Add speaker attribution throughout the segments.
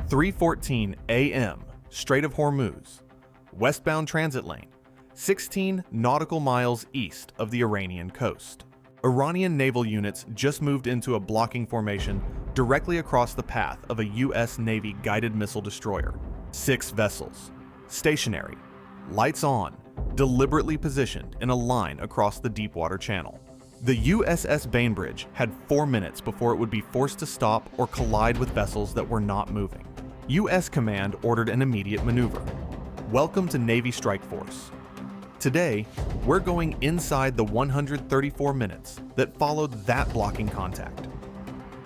Speaker 1: 3:14 a.m. Strait of Hormuz, westbound transit lane, 16 nautical miles east of the Iranian coast. Iranian naval units just moved into a blocking formation directly across the path of a U.S. Navy guided missile destroyer. 6 vessels, stationary, lights on, deliberately positioned in a line across the Deepwater Channel. The USS Bainbridge had 4 minutes before it would be forced to stop or collide with vessels that were not moving. U.S. Command ordered an immediate maneuver. Welcome to Navy Strikeforce. Today, we're going inside the 134 minutes that followed that blocking contact.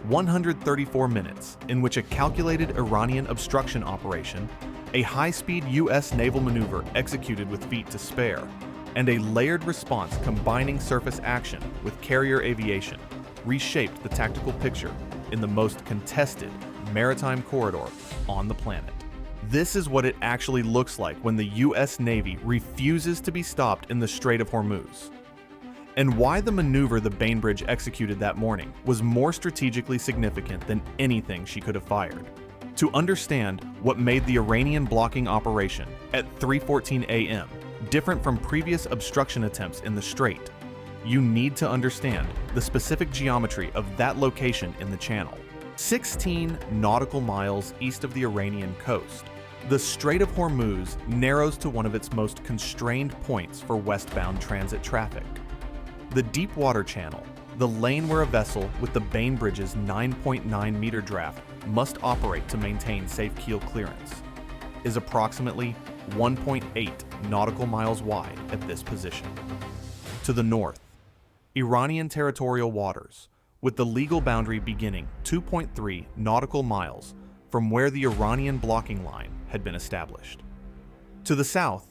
Speaker 1: 134 minutes in which a calculated Iranian obstruction operation, a high-speed U.S. naval maneuver executed with feet to spare, and a layered response combining surface action with carrier aviation reshaped the tactical picture in the most contested maritime corridor on the planet. This is what it actually looks like when the U.S. Navy refuses to be stopped in the Strait of Hormuz, and why the maneuver the Bainbridge executed that morning was more strategically significant than anything she could have fired. To understand what made the Iranian blocking operation at 3:14 a.m. different from previous obstruction attempts in the Strait, you need to understand the specific geometry of that location in the channel. 16 nautical miles east of the Iranian coast, the Strait of Hormuz narrows to one of its most constrained points for westbound transit traffic. The Deepwater Channel, the lane where a vessel with the Bainbridge's 9.9 meter draft must operate to maintain safe keel clearance, is approximately 1.8 nautical miles wide at this position. To the north, Iranian territorial waters, with the legal boundary beginning 2.3 nautical miles from where the Iranian blocking line had been established. To the south,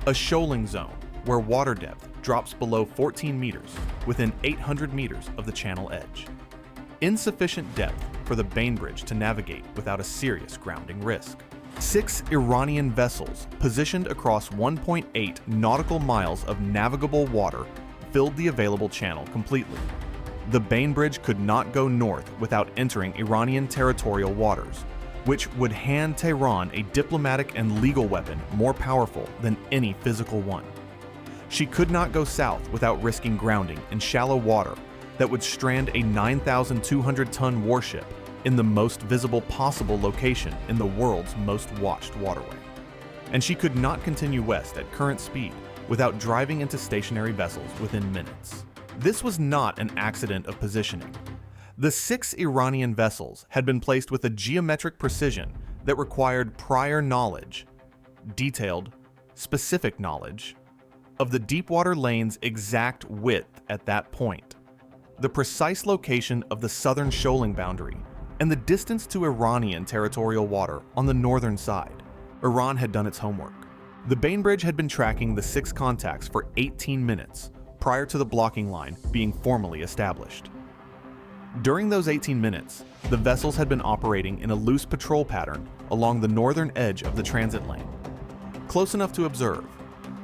Speaker 1: a shoaling zone where water depth drops below 14 meters within 800 meters of the channel edge. Insufficient depth for the Bainbridge to navigate without a serious grounding risk. 6 Iranian vessels positioned across 1.8 nautical miles of navigable water filled the available channel completely. The Bainbridge could not go north without entering Iranian territorial waters, which would hand Tehran a diplomatic and legal weapon more powerful than any physical one. She could not go south without risking grounding in shallow water that would strand a 9,200-ton warship in the most visible possible location in the world's most watched waterway. And she could not continue west at current speed without driving into stationary vessels within minutes. This was not an accident of positioning. The 6 Iranian vessels had been placed with a geometric precision that required prior knowledge, detailed, specific knowledge, of the Deepwater lane's exact width at that point, the precise location of the southern shoaling boundary, and the distance to Iranian territorial water on the northern side. Iran had done its homework. The Bainbridge had been tracking the 6 contacts for 18 minutes prior to the blocking line being formally established. During those 18 minutes, the vessels had been operating in a loose patrol pattern along the northern edge of the transit lane, close enough to observe,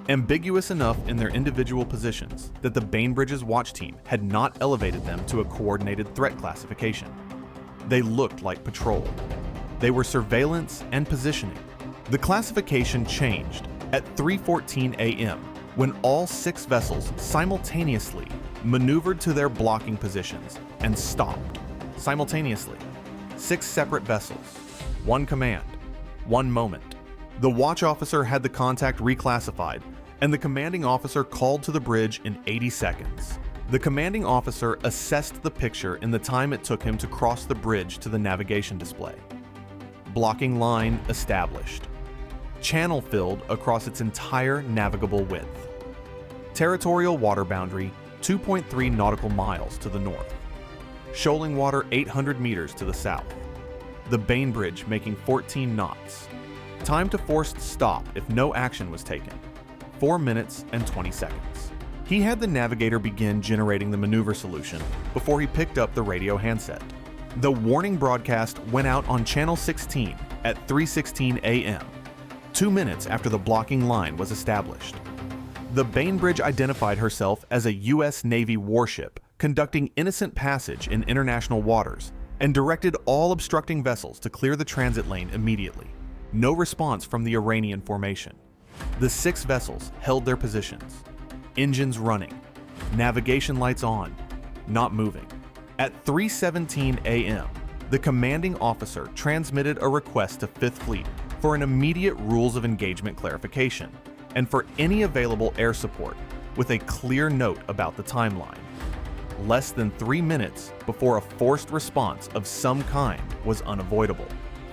Speaker 1: ambiguous enough in their individual positions that the Bainbridge's watch team had not elevated them to a coordinated threat classification. They looked like patrol. They were surveillance and positioning. The classification changed at 3:14 a.m. when all 6 vessels simultaneously maneuvered to their blocking positions and stopped simultaneously. 6 separate vessels, 1 command, 1 moment. The watch officer had the contact reclassified, and the commanding officer called to the bridge in 80 seconds. The commanding officer assessed the picture in the time it took him to cross the bridge to the navigation display. Blocking line established. Channel filled across its entire navigable width. Territorial water boundary 2.3 nautical miles to the north. Shoaling water 800 meters to the south. The Bainbridge making 14 knots. Time to forced stop if no action was taken. 4 minutes and 20 seconds. He had the navigator begin generating the maneuver solution before he picked up the radio handset. The warning broadcast went out on channel 16 at 3:16 a.m., 2 minutes after the blocking line was established. The Bainbridge identified herself as a U.S. Navy warship conducting innocent passage in international waters and directed all obstructing vessels to clear the transit lane immediately. No response from the Iranian formation. The 6 vessels held their positions, engines running, navigation lights on, not moving. At 3:17 a.m., the commanding officer transmitted a request to Fifth Fleet for an immediate rules of engagement clarification and for any available air support, with a clear note about the timeline. Less than 3 minutes before a forced response of some kind was unavoidable.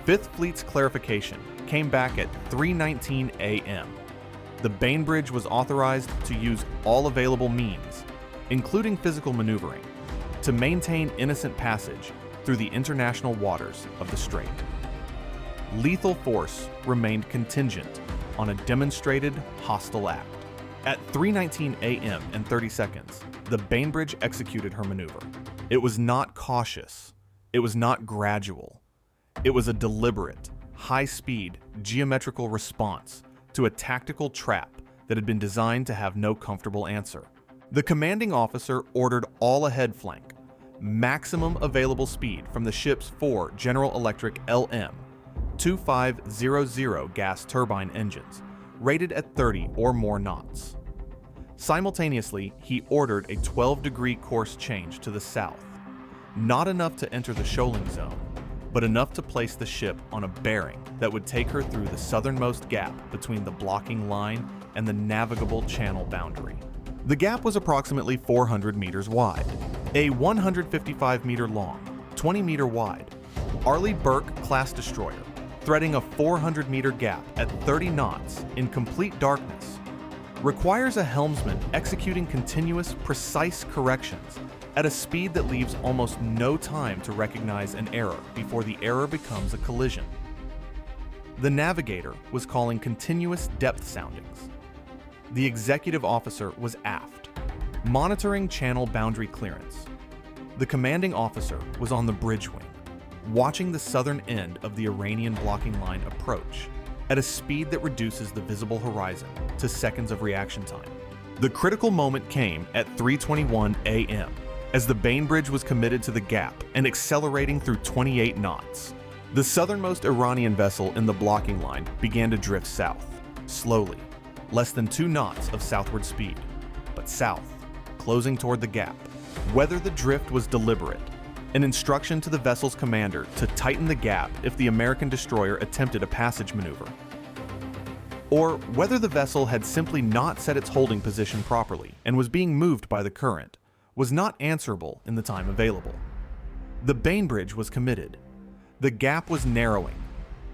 Speaker 1: Fifth Fleet's clarification came back at 3:19 a.m. The Bainbridge was authorized to use all available means, including physical maneuvering, to maintain innocent passage through the international waters of the Strait. Lethal force remained contingent on a demonstrated hostile act. At 3:19 a.m. and 30 seconds, the Bainbridge executed her maneuver. It was not cautious. It was not gradual. It was a deliberate, high-speed, geometrical response to a tactical trap that had been designed to have no comfortable answer. The commanding officer ordered all ahead flank, maximum available speed from the ship's 4 General Electric LM 2500 gas turbine engines, rated at 30 or more knots. Simultaneously, he ordered a 12-degree course change to the south, not enough to enter the shoaling zone, but enough to place the ship on a bearing that would take her through the southernmost gap between the blocking line and the navigable channel boundary. The gap was approximately 400 meters wide, a 155-meter long, 20-meter wide Arleigh Burke-class destroyer, threading a 400-meter gap at 30 knots in complete darkness, requires a helmsman executing continuous, precise corrections at a speed that leaves almost no time to recognize an error before the error becomes a collision. The navigator was calling continuous depth soundings. The executive officer was aft, monitoring channel boundary clearance. The commanding officer was on the bridge wing, watching the southern end of the Iranian blocking line approach at a speed that reduces the visible horizon to seconds of reaction time. The critical moment came at 3:21 a.m. as the Bainbridge was committed to the gap and accelerating through 28 knots. The southernmost Iranian vessel in the blocking line began to drift south, slowly, less than 2 knots of southward speed, but south, closing toward the gap. Whether the drift was deliberate, an instruction to the vessel's commander to tighten the gap if the American destroyer attempted a passage maneuver, or whether the vessel had simply not set its holding position properly and was being moved by the current, was not answerable in the time available. The Bainbridge was committed. The gap was narrowing.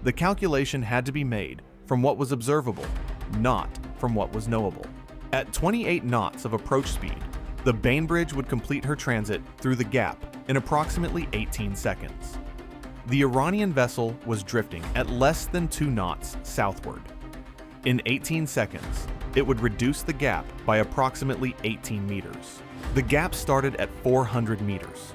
Speaker 1: The calculation had to be made from what was observable, not from what was knowable. At 28 knots of approach speed, the Bainbridge would complete her transit through the gap in approximately 18 seconds. The Iranian vessel was drifting at less than 2 knots southward. In 18 seconds, it would reduce the gap by approximately 18 meters. The gap started at 400 meters.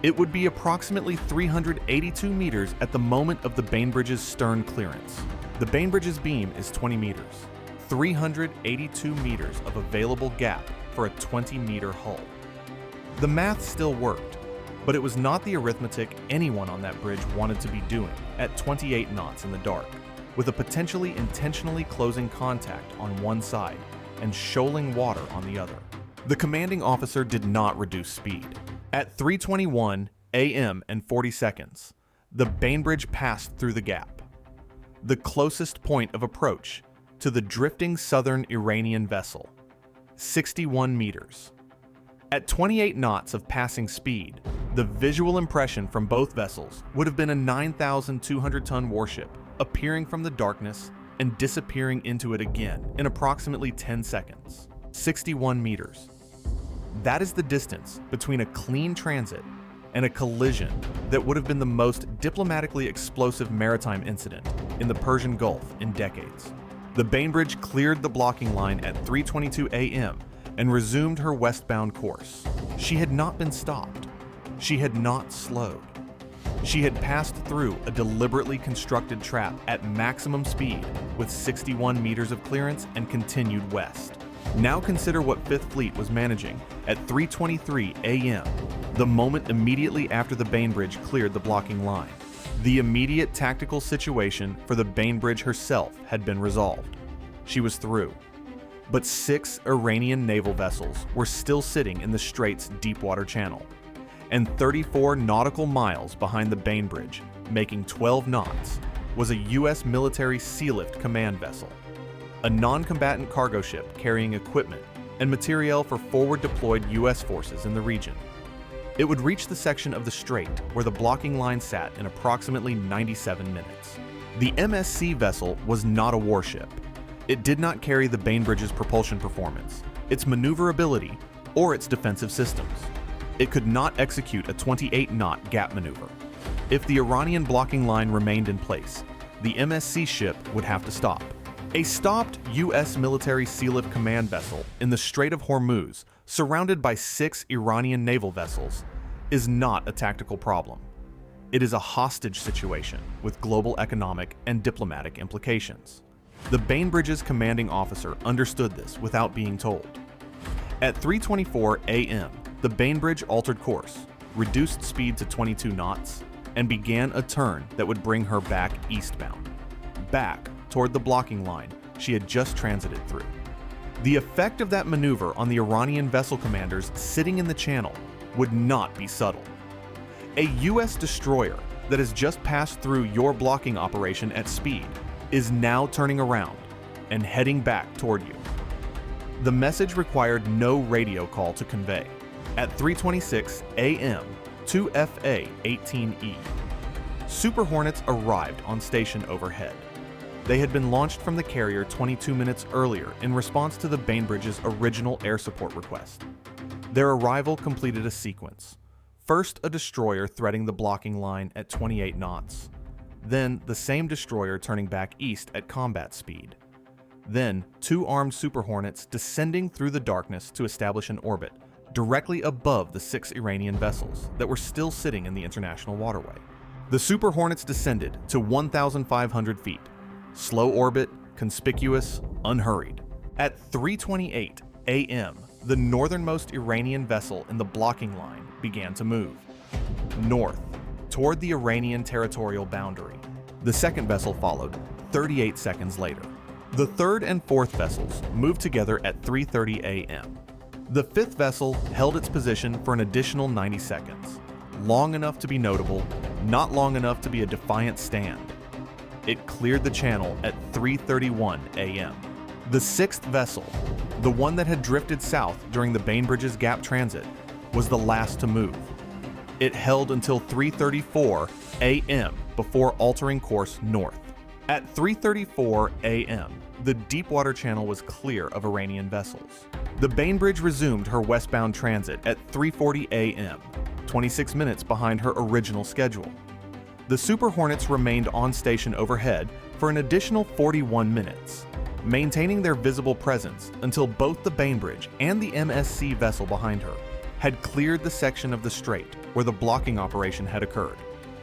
Speaker 1: It would be approximately 382 meters at the moment of the Bainbridge's stern clearance. The Bainbridge's beam is 20 meters. 382 meters of available gap for a 20-meter hull. The math still worked, but it was not the arithmetic anyone on that bridge wanted to be doing at 28 knots in the dark, with a potentially intentionally closing contact on one side and shoaling water on the other. The commanding officer did not reduce speed. At 3:21 a.m. and 40 seconds, the Bainbridge passed through the gap, the closest point of approach to the drifting southern Iranian vessel, 61 meters. At 28 knots of passing speed, the visual impression from both vessels would have been a 9,200-ton warship appearing from the darkness and disappearing into it again in approximately 10 seconds. 61 meters. That is the distance between a clean transit and a collision that would have been the most diplomatically explosive maritime incident in the Persian Gulf in decades. The Bainbridge cleared the blocking line at 3:22 a.m. and resumed her westbound course. She had not been stopped. She had not slowed. She had passed through a deliberately constructed trap at maximum speed with 61 meters of clearance and continued west. Now consider what Fifth Fleet was managing at 3:23 a.m. the moment immediately after the Bainbridge cleared the blocking line. The immediate tactical situation for the Bainbridge herself had been resolved. She was through. But 6 Iranian naval vessels were still sitting in the Strait's deepwater channel, and 34 nautical miles behind the Bainbridge, making 12 knots, was a U.S. military sealift command vessel, a non-combatant cargo ship carrying equipment and materiel for forward-deployed U.S. forces in the region. It would reach the section of the strait where the blocking line sat in approximately 97 minutes. The MSC vessel was not a warship. It did not carry the Bainbridge's propulsion performance, its maneuverability, or its defensive systems. It could not execute a 28-knot gap maneuver. If the Iranian blocking line remained in place, the MSC ship would have to stop. A stopped U.S. military sealift command vessel in the Strait of Hormuz, surrounded by 6 Iranian naval vessels, is not a tactical problem. It is a hostage situation with global economic and diplomatic implications. The Bainbridge's commanding officer understood this without being told. At 3:24 a.m., the Bainbridge altered course, reduced speed to 22 knots, and began a turn that would bring her back eastbound, back toward the blocking line she had just transited through. The effect of that maneuver on the Iranian vessel commanders sitting in the channel would not be subtle. A U.S. destroyer that has just passed through your blocking operation at speed is now turning around and heading back toward you. The message required no radio call to convey. At 3:26 a.m., 2FA-18E, Super Hornets arrived on station overhead. They had been launched from the carrier 22 minutes earlier in response to the Bainbridge's original air support request. Their arrival completed a sequence. First, a destroyer threading the blocking line at 28 knots. Then, the same destroyer turning back east at combat speed. Then, 2 armed Super Hornets descending through the darkness to establish an orbit directly above the 6 Iranian vessels that were still sitting in the international waterway. The Super Hornets descended to 1,500 feet. Slow orbit, conspicuous, unhurried. At 3:28 a.m., the northernmost Iranian vessel in the blocking line began to move north toward the Iranian territorial boundary. The second vessel followed 38 seconds later. The third and fourth vessels moved together at 3:30 a.m. The fifth vessel held its position for an additional 90 seconds, long enough to be notable, not long enough to be a defiant stand. It cleared the channel at 3:31 a.m. The sixth vessel, the one that had drifted south during the Bainbridge's gap transit, was the last to move. It held until 3:34 a.m. before altering course north. At 3:34 a.m., the deepwater channel was clear of Iranian vessels. The Bainbridge resumed her westbound transit at 3:40 a.m., 26 minutes behind her original schedule. The Super Hornets remained on station overhead for an additional 41 minutes, maintaining their visible presence until both the Bainbridge and the MSC vessel behind her had cleared the section of the strait where the blocking operation had occurred.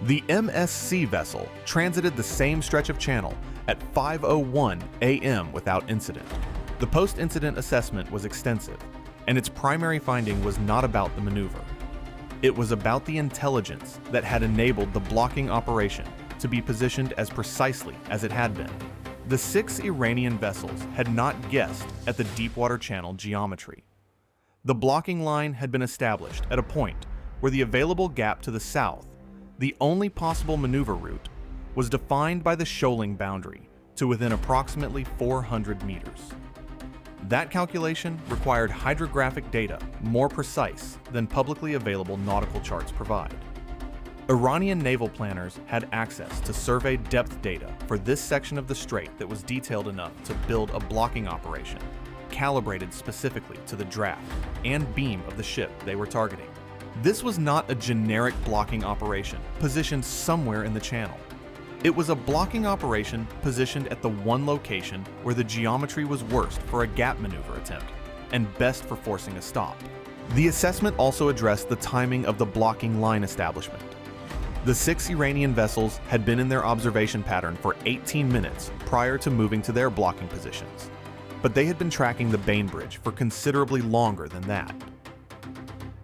Speaker 1: The MSC vessel transited the same stretch of channel at 5:01 a.m. without incident. The post-incident assessment was extensive, and its primary finding was not about the maneuver. It was about the intelligence that had enabled the blocking operation to be positioned as precisely as it had been. The 6 Iranian vessels had not guessed at the deepwater channel geometry. The blocking line had been established at a point where the available gap to the south, the only possible maneuver route, was defined by the shoaling boundary to within approximately 400 meters. That calculation required hydrographic data more precise than publicly available nautical charts provide. Iranian naval planners had access to survey depth data for this section of the strait that was detailed enough to build a blocking operation, calibrated specifically to the draft and beam of the ship they were targeting. This was not a generic blocking operation positioned somewhere in the channel. It was a blocking operation positioned at the one location where the geometry was worst for a gap maneuver attempt and best for forcing a stop. The assessment also addressed the timing of the blocking line establishment. The 6 Iranian vessels had been in their observation pattern for 18 minutes prior to moving to their blocking positions, but they had been tracking the Bainbridge for considerably longer than that.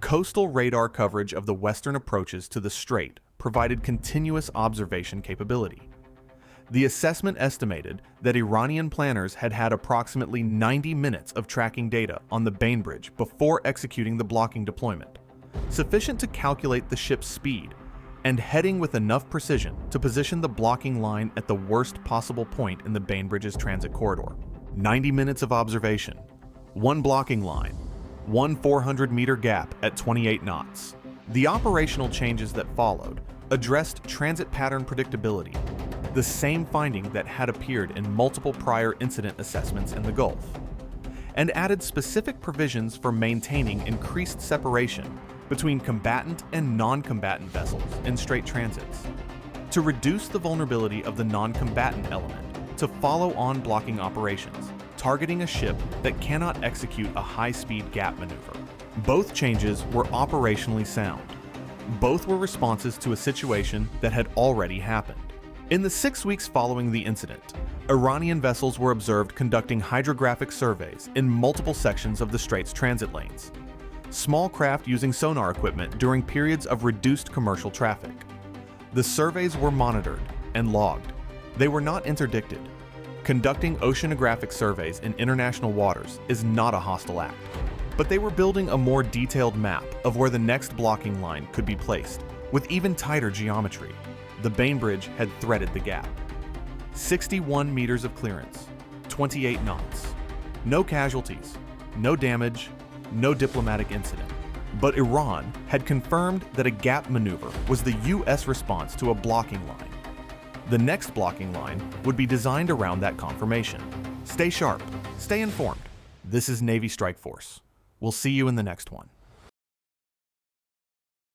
Speaker 1: Coastal radar coverage of the western approaches to the strait provided continuous observation capability. The assessment estimated that Iranian planners had had approximately 90 minutes of tracking data on the Bainbridge before executing the blocking deployment, sufficient to calculate the ship's speed and heading with enough precision to position the blocking line at the worst possible point in the Bainbridge's transit corridor. 90 minutes of observation, one blocking line, one 400-meter gap at 28 knots. The operational changes that followed addressed transit pattern predictability, the same finding that had appeared in multiple prior incident assessments in the Gulf, and added specific provisions for maintaining increased separation between combatant and non-combatant vessels in strait transits, to reduce the vulnerability of the non-combatant element to follow-on blocking operations, targeting a ship that cannot execute a high-speed gap maneuver. Both changes were operationally sound. Both were responses to a situation that had already happened. In the 6 weeks following the incident, Iranian vessels were observed conducting hydrographic surveys in multiple sections of the strait's transit lanes. Small craft using sonar equipment during periods of reduced commercial traffic. The surveys were monitored and logged. They were not interdicted. Conducting oceanographic surveys in international waters is not a hostile act, but they were building a more detailed map of where the next blocking line could be placed, with even tighter geometry. The Bainbridge had threaded the gap. 61 meters of clearance, 28 knots. No casualties, no damage, no diplomatic incident. But Iran had confirmed that a gap maneuver was the U.S. response to a blocking line. The next blocking line would be designed around that confirmation. Stay sharp, stay informed. This is Navy Strikeforce. We'll see you in the next one.